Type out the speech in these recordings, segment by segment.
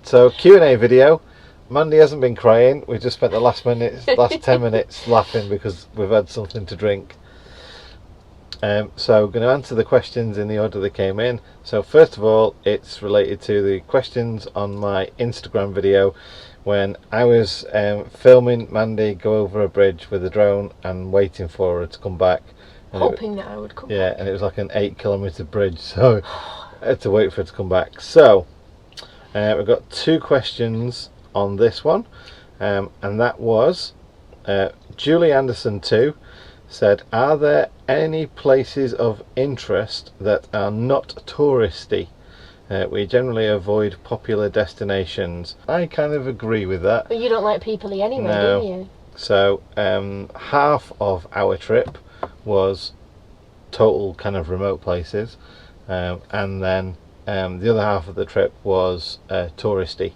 So Q&A video. Mandy hasn't been crying. We just spent the last 10 minutes laughing because we've had something to drink. So I'm going to answer the questions in the order they came in. So first of all, it's related to the questions on my Instagram video when I was filming Mandy go over a bridge with a drone and waiting for her to come back. Hoping that I would come back. Yeah, and it was like an 8-kilometre bridge, so I had to wait for her to come back. So we've got 2 questions on this one, and that was Julie Anderson 2 said, are there any places of interest that are not touristy? We generally avoid popular destinations. I kind of agree with that. But you don't like people anyway, No. do you? So half of our trip was total kind of remote places, and then the other half of the trip was touristy,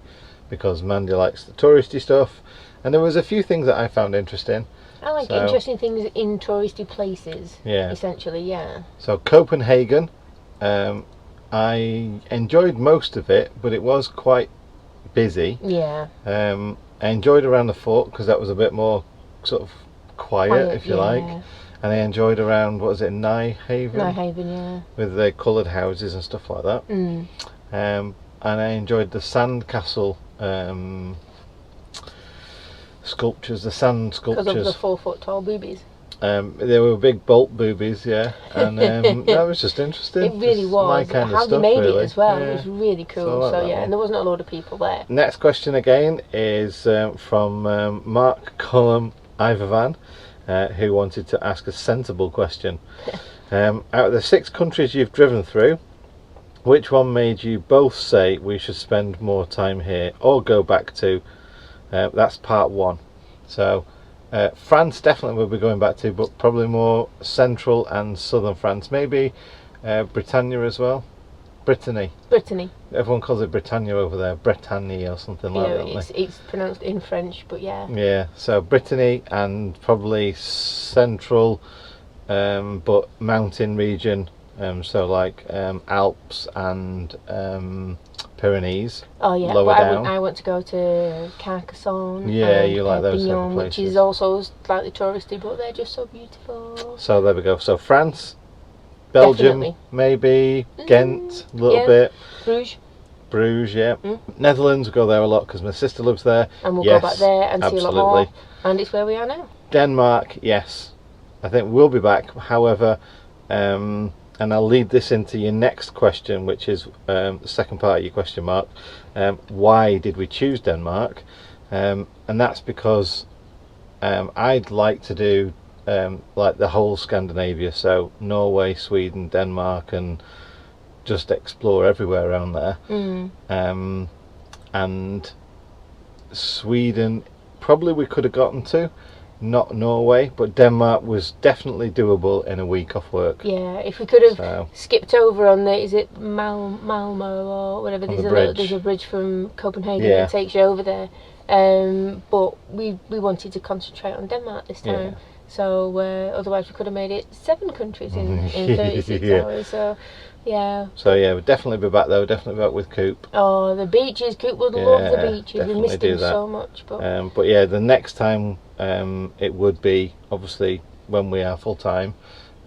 because Mandy likes the touristy stuff, and there was a few things that I found interesting. I like interesting things in touristy places. Yeah. Essentially, yeah. So Copenhagen, I enjoyed most of it, but it was quite busy. Yeah. I enjoyed around the fort because that was a bit more sort of quiet, if you like. And I enjoyed around, what was it, Nijhaven? Nijhaven, yeah. With the coloured houses and stuff like that. And I enjoyed the sand castle sculptures, the sand sculptures. Because of the 4-foot tall boobies. They were big bolt boobies, yeah, and that was just interesting. It really just was. My kind How of stuff, they made really. it as well, Yeah. it was really cool. So yeah, and there wasn't a load of people there. Next question again is from Mark Cullum Ivervan, who wanted to ask a sensible question. Out of the 6 countries you've driven through, which one made you both say we should spend more time here or go back to? That's part 1. So France definitely we'll be going back to, but probably more central and southern France. Maybe Britannia as well. Brittany. Everyone calls it Britannia over there. Bretagne or something like that. It's pronounced in French, but yeah. Yeah, so Brittany and probably central, but mountain region. So like Alps and Pyrenees. Oh yeah, lower but down. I want to go to Carcassonne. Yeah, and you like those type of Beyond, which places. is also slightly touristy, but they're just so beautiful. So there we go. So France, Belgium, Definitely. maybe Ghent, a little bit. Bruges, yeah. Netherlands, we go there a lot because my sister lives there. And we'll go back there and see a lot more. And it's where we are now. Denmark, yes. I think we'll be back. However, and I'll lead this into your next question, which is the second part of your question, Mark. Why did we choose Denmark? And that's because I'd like to do like the whole Scandinavia, so Norway, Sweden, Denmark, and just explore everywhere around there. And Sweden, probably we could have gotten to. Not Norway, but Denmark was definitely doable in a week off work. Yeah, if we could have skipped over on the, is it Malmo or whatever, there's a bridge from Copenhagen that takes you over there. But we wanted to concentrate on Denmark this time. So otherwise we could have made it 7 countries in 36 hours. So yeah. So yeah, we'll definitely be back though. Definitely back with Coop. Oh, the beaches! Coop would love the beaches. We missed him so much. But yeah, the next time it would be obviously when we are full time,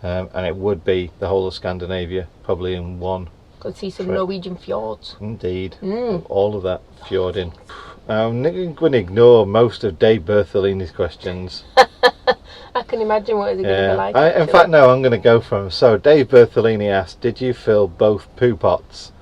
and it would be the whole of Scandinavia, probably in one. Could see some Norwegian fjords. Indeed, all of that fjording. I'm going to ignore most of Dave Bertolini's questions. I can imagine what it's going to be like. In fact, no, I'm going to go from. So, Dave Bertolini asked, did you fill both poo pots?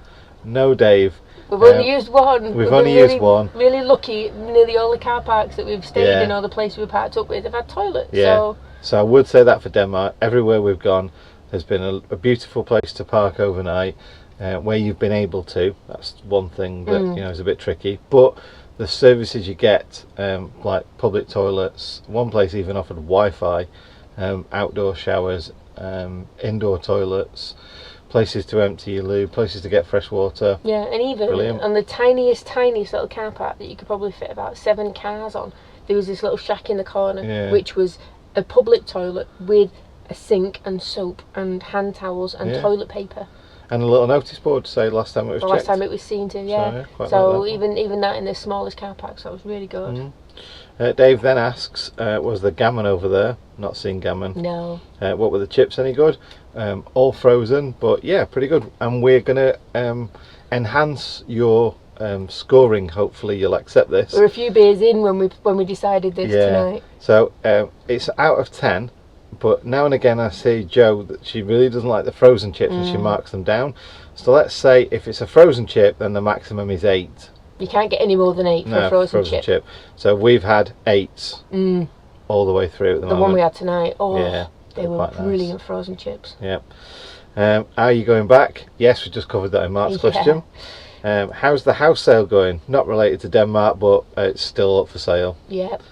No, Dave. We've only used one. We've only used one. Really lucky. Nearly all the car parks that we've stayed in, or the places we parked up with, have had toilets. Yeah. So I would say that for Denmark. Everywhere we've gone, there's been a beautiful place to park overnight, where you've been able to. That's one thing that is a bit tricky. But the services you get, like public toilets, one place even offered Wi-Fi, outdoor showers, indoor toilets, places to empty your loo, places to get fresh water. Yeah, and even on the tiniest little car park that you could probably fit about 7 cars on, there was this little shack in the corner, which was a public toilet with a sink and soap and hand towels and toilet paper. And a little notice board to say last time it was checked. Last time it was seen to, yeah. So even that in the smallest car parks, that was really good. Dave then asks, was the gammon over there? Not seen gammon. No. What were the chips any good? All frozen, but yeah, pretty good. And we're going to enhance your scoring. Hopefully you'll accept this. We're a few beers in when we decided this tonight. So it's out of 10, but now and again I see Jo that she really doesn't like the frozen chips and she marks them down. So let's say if it's a frozen chip, then the maximum is 8. You can't get any more than 8 for a frozen chip. So we've had 8s all the way through at the moment. The one we had tonight, they were brilliant nice. Frozen chips. Yeah. Are you going back? Yes, we just covered that in Mark's question. How's the house sale going? Not related to Denmark, but it's still up for sale. Yep.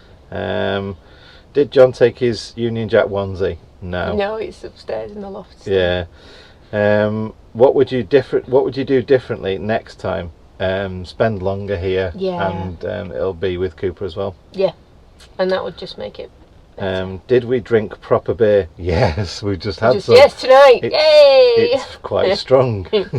Did John take his Union Jack onesie? No. No, it's upstairs in the loft. Yeah. What would you do differently next time? Spend longer here. Yeah. And it'll be with Cooper as well. Yeah. And that would just make it. Did we drink proper beer? Yes, we've just had some. Yes, tonight. Yay! It's quite strong. Can't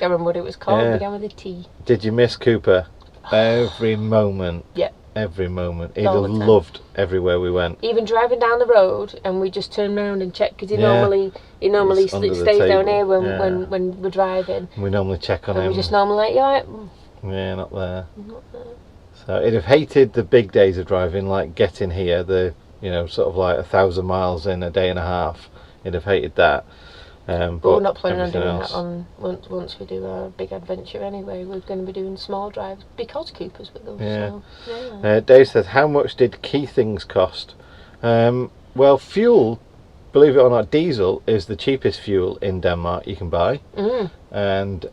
remember what it was called. Began with a T. Did you miss Cooper? Every moment. Yeah. Every moment. He'd have loved everywhere we went. Even driving down the road, and we just turn around and check because he normally stays down here when we're driving. We normally check on him. We just normally like, yeah, not there. Not there. So he'd have hated the big days of driving, like getting here, sort of like 1,000 miles in a day and a half. He'd have hated that. But we're not planning on doing that once we do our big adventure anyway. We're going to be doing small drives because Cooper's with us. Yeah. So, yeah. Dave says, how much did key things cost? Well, fuel, believe it or not, diesel is the cheapest fuel in Denmark you can buy. And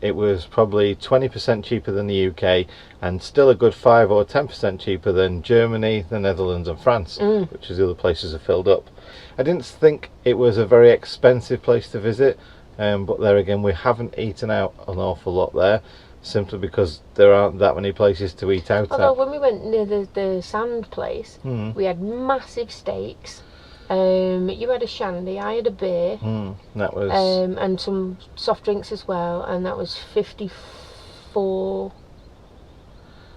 it was probably 20% cheaper than the UK and still a good 5 or 10% cheaper than Germany, the Netherlands and France, which is the other places are filled up. I didn't think it was a very expensive place to visit, but there again we haven't eaten out an awful lot there, simply because there aren't that many places to eat out Although at. when we went near the sand place, we had massive steaks. You had a shandy, I had a beer, that was and some soft drinks as well, and that was 54.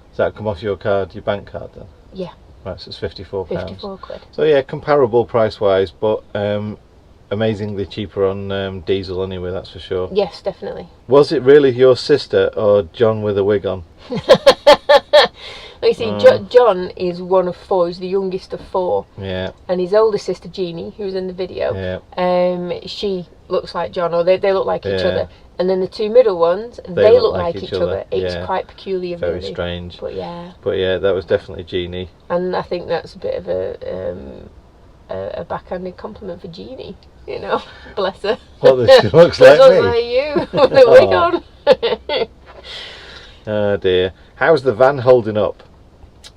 Does that come off your card, your bank card then? Yeah. Right, so it's £54. 54 quid. So yeah, comparable price wise, but amazingly cheaper on diesel anyway, that's for sure. Yes, definitely. Was it really your sister or John with a wig on? You see, John is one of 4. He's the youngest of 4. Yeah. And his older sister Jeannie, who's in the video, she looks like John, or they look like each other. And then the 2 middle ones, they look like each other. It's quite peculiar, very really. strange. But yeah, that was definitely Jeannie. And I think that's a bit of a backhanded compliment for Jeannie. Bless her. Well, she looks like me. Looks like you with a wig on. Oh dear. How's the van holding up?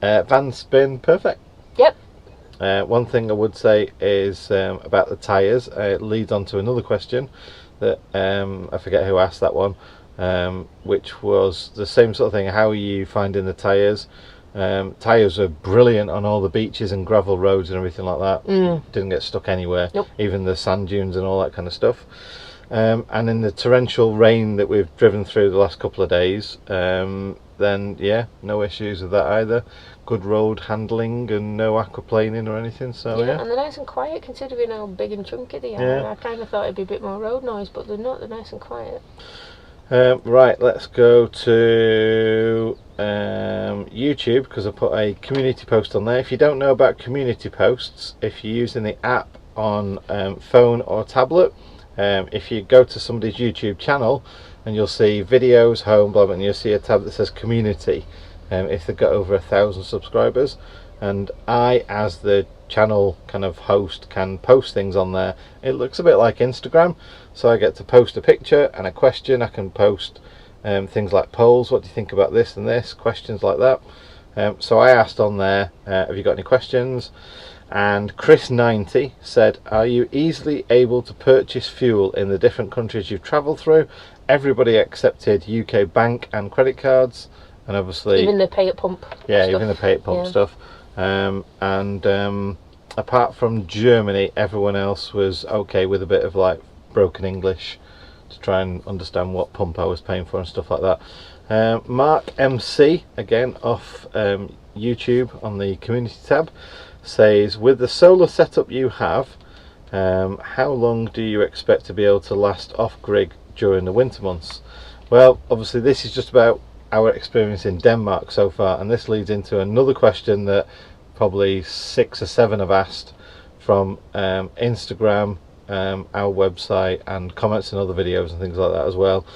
Van's been perfect. Yep. One thing I would say is about the tyres. It leads on to another question that I forget who asked that one, which was the same sort of thing. How are you finding the tyres? Tyres are brilliant on all the beaches and gravel roads and everything like that. Didn't get stuck anywhere. Nope. Even the sand dunes and all that kind of stuff. And in the torrential rain that we've driven through the last couple of days, then yeah, no issues with that either. Good road handling and no aquaplaning or anything. So yeah. And they're nice and quiet considering how big and chunky they are. Yeah. I kind of thought it'd be a bit more road noise, but they're not. They're nice and quiet. Right, let's go to YouTube, because I put a community post on there. If you don't know about community posts, if you're using the app on phone or tablet, if you go to somebody's YouTube channel and you'll see videos, home, blah, blah, and you'll see a tab that says community, if they've got over 1,000 subscribers, and I, as the channel kind of host, can post things on there. It looks a bit like Instagram, so I get to post a picture and a question. I can post things like polls, what do you think about this and this, questions like that. So I asked on there, have you got any questions? And Chris90 said, are you easily able to purchase fuel in the different countries you've travelled through? Everybody accepted UK bank and credit cards, and obviously even the pay at pump stuff. Even the pay at pump stuff. Apart from Germany, everyone else was okay with a bit of like broken English to try and understand what pump I was paying for and stuff like that. Mark MC, again off YouTube on the community tab, says, with the solar setup you have, how long do you expect to be able to last off-grid during the winter months? Well, obviously this is just about our experience in Denmark so far, and this leads into another question that probably 6 or 7 have asked from Instagram, our website, and comments in other videos and things like that as well.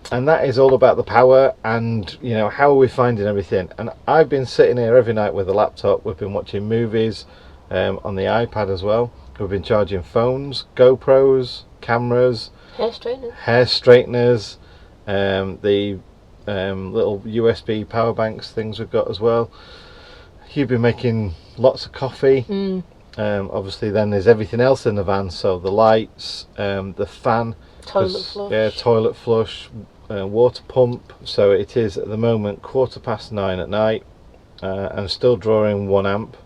And that is all about the power and, you know, how are we finding everything. And I've been sitting here every night with a laptop. We've been watching movies on the iPad as well. We've been charging phones, GoPros, cameras, hair straighteners, the little USB power banks things we've got as well. You've been making lots of coffee. Obviously then there's everything else in the van, so the lights, the fan, toilet flush, toilet flush, water pump. So it is at the moment 9:15 at night, and still drawing 1 amp,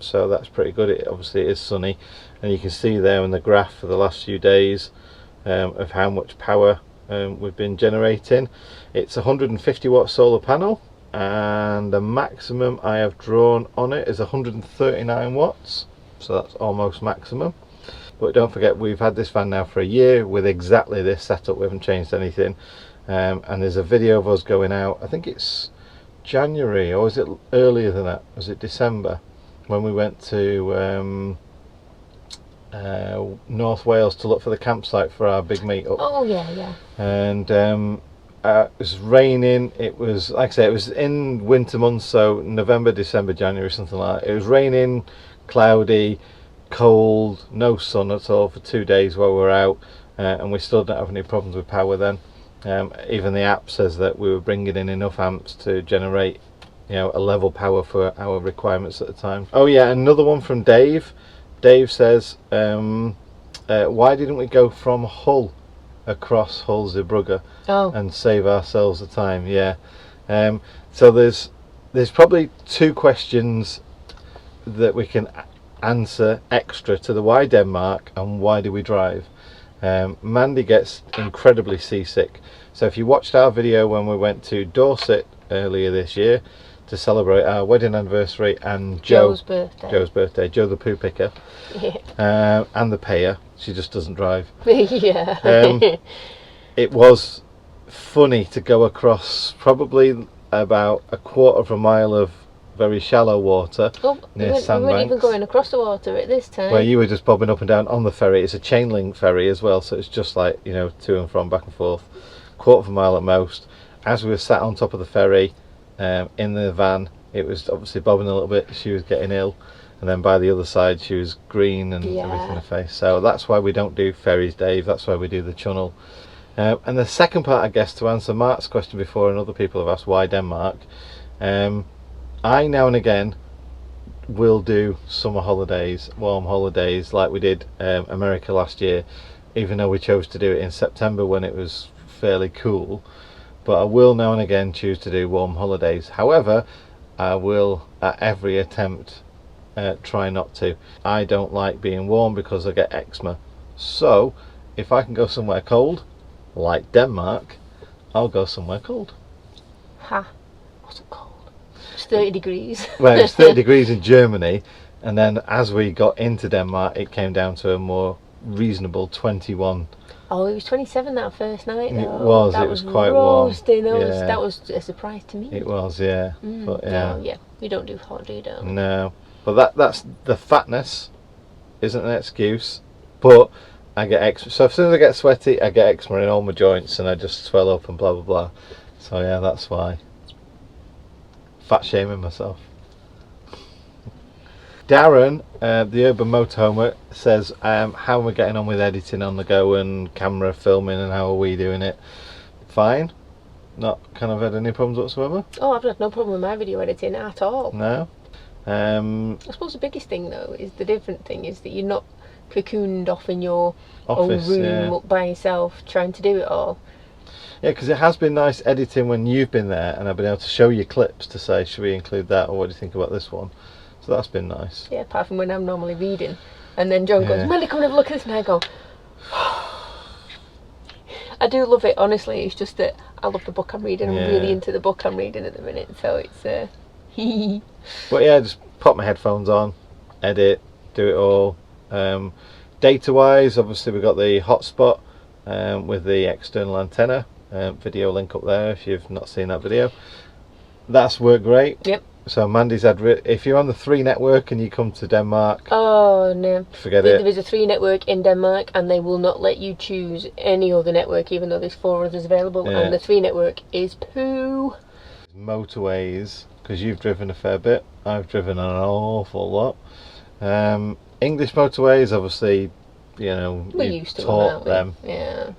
so that's pretty good. Obviously it is sunny, and you can see there in the graph for the last few days of how much power we've been generating. It's a 150 watt solar panel, and the maximum I have drawn on it is 139 watts, so that's almost maximum. But don't forget, we've had this van now for a year with exactly this setup. We haven't changed anything, and there's a video of us going out, I think it's January, or was it earlier than that, was it December, when we went to North Wales to look for the campsite for our big meetup. Oh yeah. And it was raining. It was, like I say, it was in winter months, so November, December, January, something like that. It was raining, cloudy, cold, no sun at all for 2 days while we were out, and we still don't have any problems with power then. Even the app says that we were bringing in enough amps to generate, you know, a level power for our requirements at the time. Oh yeah, another one from Dave. Dave says, why didn't we go from Hull across Hull Zeebrugge and save ourselves the time? Yeah. So there's probably 2 questions that we can answer extra to the why Denmark and why do we drive. Mandy gets incredibly seasick, so if you watched our video when we went to Dorset earlier this year to celebrate our wedding anniversary and Joe's birthday, Joe the poo picker, and the payer, she just doesn't drive. Yeah. It was funny to go across probably about a 1/4 mile of very shallow water near sandbanks. We weren't even going across the water at this time. Where you were just bobbing up and down on the ferry. It's a chain link ferry as well, so it's just like, you know, to and from, back and forth, 1/4 mile at most. As we were sat on top of the ferry in the van, it was obviously bobbing a little bit. She was getting ill, and then by the other side she was green and everything in her face. So that's why we don't do ferries, Dave. That's why we do the channel. And the second part, I guess, to answer Mark's question before, and other people have asked why Denmark, I now and again will do summer holidays, warm holidays, like we did America last year, even though we chose to do it in September when it was fairly cool. But I will now and again choose to do warm holidays. However, I will at every attempt try not to. I don't like being warm because I get eczema. So if I can go somewhere cold, like Denmark, I'll go somewhere cold. Ha, wasn't cold. It's 30 degrees. Well, it's 30 degrees in Germany, and then as we got into Denmark it came down to a more reasonable 21. Oh, it was 27 that first night though. It was quite roasting. warm. That was a surprise to me. It was, yeah. But yeah. No, we don't do hot, do you? Don't. No, but that's the fatness isn't an excuse, but I get eczema. So as soon as I get sweaty, I get eczema in all my joints and I just swell up and blah blah blah. So yeah, that's why. Fat shaming myself. Darren, the urban motorhomer, says, how are we getting on with editing on the go and camera filming, and how are we doing it? Fine. Not kind of had any problems whatsoever. Oh, I've had no problem with my video editing at all. No. I suppose the biggest thing though is the different thing is that you're not cocooned off in your office, own room up by yourself trying to do it all. Yeah, because it has been nice editing when you've been there and I've been able to show you clips to say, should we include that, or what do you think about this one? So that's been nice. Yeah, apart from when I'm normally reading And then John goes, Mandy, come and have a look at this, and I go, I do love it, honestly. It's just that I love the book I'm reading. I'm really into the book I'm reading at the minute, so it's But yeah, just pop my headphones on, edit, do it all. Data wise, obviously we've got the hotspot with the external antenna. Video link up there if you've not seen that video. That's worked great. Yep. So Mandy's had, if you're on the 3 network and you come to Denmark, oh no, forget it. There is a 3 network in Denmark, and they will not let you choose any other network, even though there's 4 others available. And the 3 network is poo. Motorways, because you've driven a fair bit. I've driven an awful lot. English motorways, obviously, you know, we're you've used to taught them. Yeah.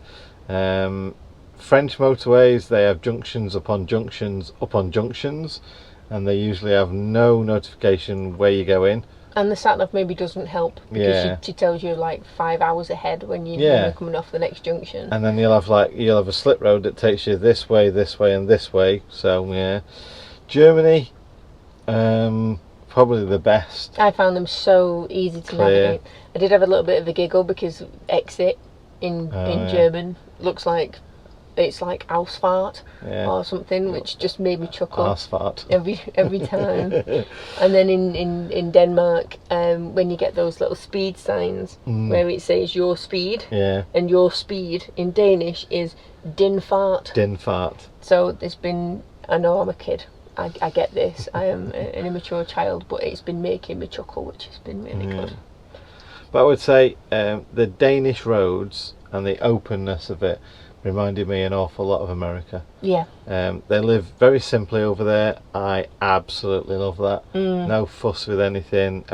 French motorways, they have junctions upon junctions upon junctions, and they usually have no notification where you go in. And the sat nav maybe doesn't help, because she tells you like 5 hours ahead when you're coming off the next junction. And then you'll have a slip road that takes you this way, and this way. So yeah, Germany, probably the best. I found them so easy to navigate. I did have a little bit of a giggle because exit in German looks like it's like Ausfahrt or something, which just made me chuckle. Ausfahrt. Every time. And then in Denmark, when you get those little speed signs where it says your speed, and your speed in Danish is din fart. Din fart. So there's been, I know I'm a kid, I get this, I am an immature child, but it's been making me chuckle, which has been really good. But I would say the Danish roads and the openness of it reminded me an awful lot of America. Yeah. They live very simply over there. I absolutely love that. No fuss with anything.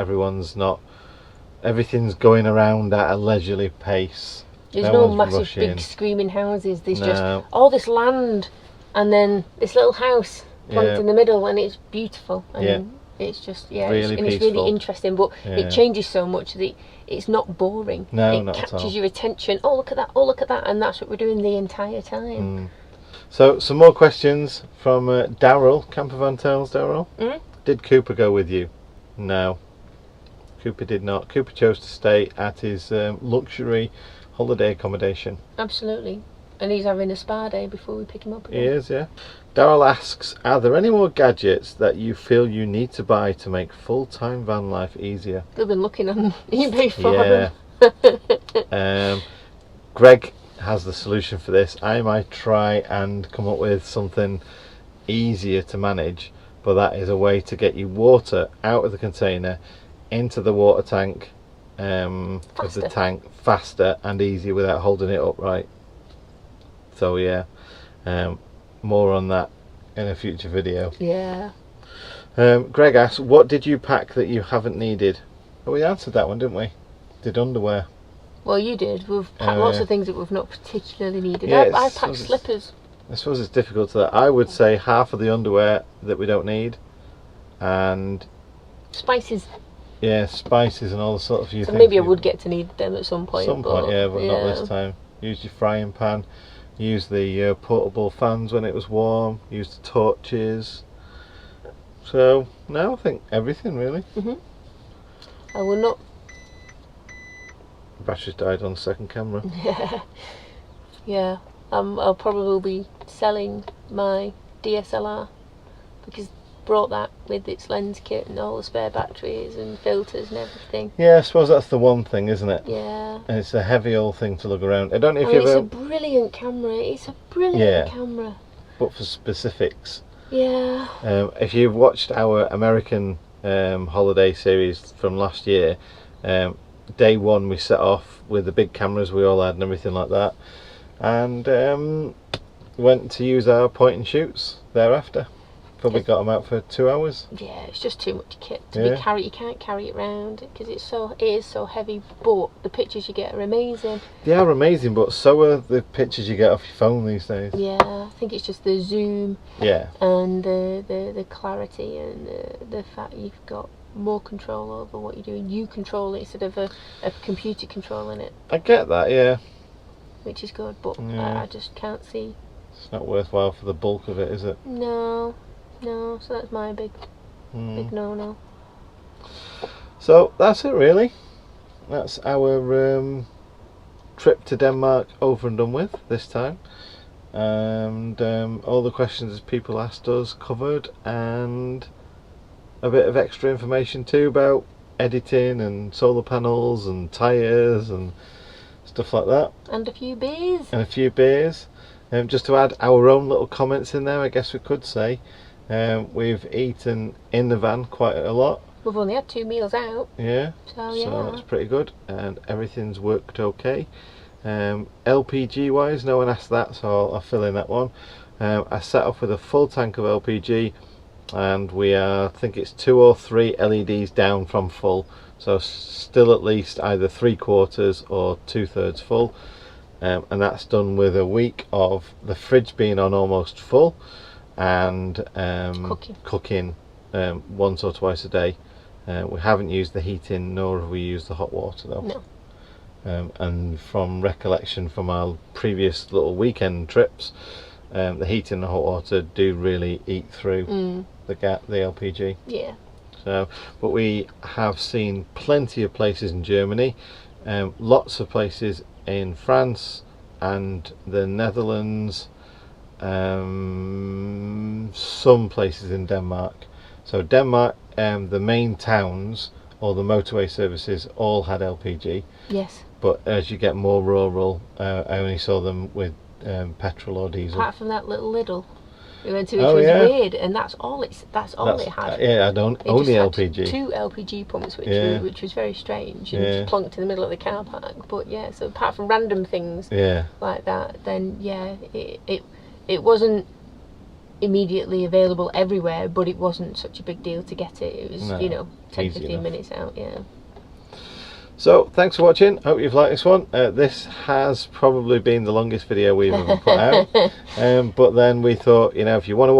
Everything's going around at a leisurely pace. There's no massive big screaming houses. There's just all this land and then this little house plonked in the middle, and it's beautiful. And it's just really it's really interesting, but it changes so much that it's not boring. No, it not at all. catches your attention. Oh, look at that! Oh, look at that! And that's what we're doing the entire time. So some more questions from Daryl, Campervan Tales. Daryl, did Cooper go with you? No, Cooper did not. Cooper chose to stay at his luxury holiday accommodation. Absolutely. And he's having a spa day before we pick him up again. He is, yeah. Daryl asks, are there any more gadgets that you feel you need to buy to make full-time van life easier? They've been looking on eBay for them. Greg has the solution for this. I might try and come up with something easier to manage, but that is a way to get you water out of the container into the water tank of the tank faster and easier without holding it upright. So yeah, more on that in a future video. Yeah. Greg asks, what did you pack that you haven't needed? Oh, we answered that one, didn't we? Did underwear. Well, you did. We've packed lots of things that we've not particularly needed. Yeah, I packed slippers. I suppose it's difficult to. I would say half of the underwear that we don't need, and spices. Yeah, spices and all the sort of few so things. Maybe I would get to need them at some point. But not this time. Use your frying pan. Use the portable fans when it was warm. Use the torches. So no, I think everything really. I will not. Battery's died on the second camera. Yeah. I'll probably be selling my DSLR because brought that with its lens kit and all the spare batteries and filters and everything. Yeah, I suppose that's the one thing, isn't it? Yeah. And it's a heavy old thing to look around. I don't know if it's a brilliant camera. It's a brilliant camera. But for specifics. Yeah. If you've watched our American holiday series from last year, day one we set off with the big cameras we all had and everything like that, and went to use our point and shoots thereafter. Probably got them out for 2 hours. Yeah, it's just too much kit to be carried. You can't carry it around because it is so heavy. But the pictures you get are amazing. They are amazing, but so are the pictures you get off your phone these days. Yeah, I think it's just the zoom. Yeah. And the clarity and the fact you've got more control over what you're doing. You control it instead of a computer controlling it. I get that, yeah. Which is good, but I just can't see. It's not worthwhile for the bulk of it, is it? No, so that's my big no-no. So that's it really. that's our trip to Denmark over and done with this time, and all the questions people asked us covered, and a bit of extra information too about editing and solar panels and tyres and stuff like that. And a few beers. Just to add our own little comments in there, I guess we could say. We've eaten in the van quite a lot. We've only had 2 meals out. Yeah. So that's pretty good, and everything's worked okay. LPG wise, no one asked that, so I'll fill in that one. I set off with a full tank of LPG, and we are, I think it's 2 or 3 LEDs down from full, so still at least either 3/4 or 2/3 full. And that's done with a week of the fridge being on almost full, and cooking once or twice a day. We haven't used the heating, nor have we used the hot water though. No. And from recollection from our previous little weekend trips, the heating and the hot water do really eat through the LPG. Yeah. So, but we have seen plenty of places in Germany, lots of places in France and the Netherlands, some places in Denmark. So Denmark, the main towns or the motorway services all had LPG. Yes. But as you get more rural, I only saw them with petrol or diesel. Apart from that little Lidl we went to, which was weird, and that's all it had. Yeah, I don't only LPG. 2 LPG pumps, which was very strange, and just plonked in the middle of the car park. But yeah, so apart from random things like that, then yeah, it wasn't immediately available everywhere, but it wasn't such a big deal to get it. It was 10-15 minutes out. Yeah. So thanks for watching. Hope you've liked this one. This has probably been the longest video we've ever put out, but then we thought, if you want to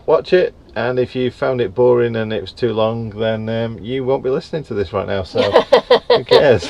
watch it, and if you found it boring and it was too long, then you won't be listening to this right now, so who cares.